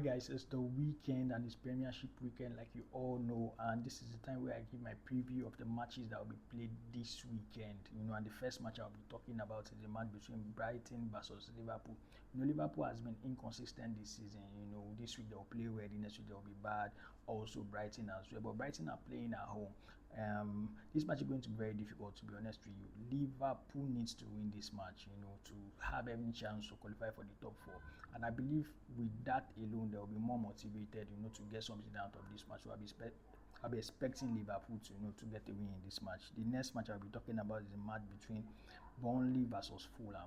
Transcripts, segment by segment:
Guys, it's the weekend and it's Premiership weekend, like you all know, and this is the time where I give my preview of the matches that will be played this weekend. And the first match I'll be talking about is the match between Brighton versus Liverpool. Liverpool has been inconsistent this season. This week they'll play well, the next week they'll be bad. Also, Brighton as well, but Brighton are playing at home. This match is going to be very difficult, to be honest with you. Liverpool needs to win this match, to have any chance to qualify for the top four. And I believe with that alone, they'll be more motivated, to get something out of this match. So I'll be expecting Liverpool to get a win in this match. The next match I'll be talking about is the match between Burnley versus Fulham.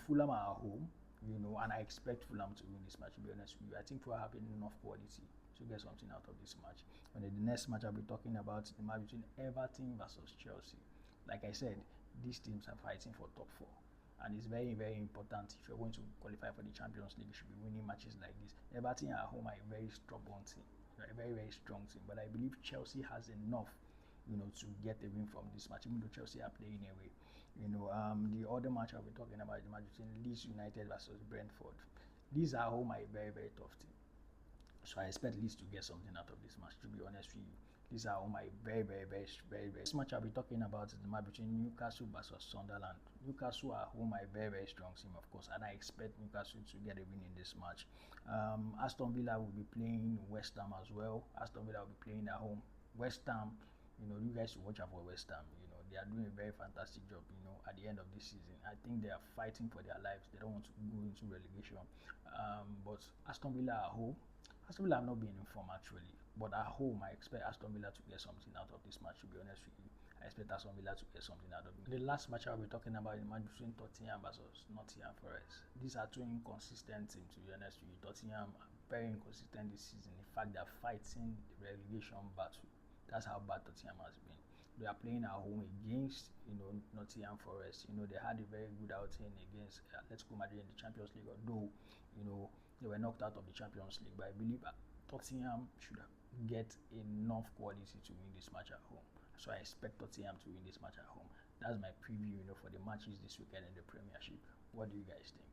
Fulham are at home, and I expect Fulham to win this match, to be honest with you. I think we're having enough quality to get something out of this match. And then the next match I'll be talking about is the match between Everton versus Chelsea. Like I said, these teams are fighting for top four. And it's very, very important. If you're going to qualify for the Champions League, you should be winning matches like this. Everton at home are a very stubborn team, a very, very strong team. But I believe Chelsea has enough, to get a win from this match, even though Chelsea are playing away. The other match I'll be talking about is the match between Leeds United versus Brentford. These at home are a very, very tough team. So I expect Leeds to get something out of this match, to be honest with you. These are all my very, very, very, very, very. This match I'll be talking about is the match between Newcastle versus Sunderland. Newcastle are home, a very, very strong team, of course, and I expect Newcastle to get a win in this match. Aston Villa will be playing West Ham as well. Aston Villa will be playing at home. West Ham, you guys should watch out for West Ham. They are doing a very fantastic job, at the end of this season. I think they are fighting for their lives. They don't want to go into relegation. But Aston Villa at home, Aston Villa have not been in form actually, but at home I expect Aston Villa to get something out of this match, to be honest with you. I expect Aston Villa to get something out of it. The last match I'll be talking about is the match between Tottenham versus Nottingham Forest. These are two inconsistent teams, to be honest with you. Tottenham are very inconsistent this season. In fact, they are fighting the relegation battle. That's how bad Tottenham has been. They are playing at home against, Nottingham Forest. They had a very good outing against Atletico Madrid in the Champions League, although, they were knocked out of the Champions League. But I believe Tottenham should get enough quality to win this match at home. So I expect Tottenham to win this match at home. That's my preview, for the matches this weekend in the Premiership. What do you guys think?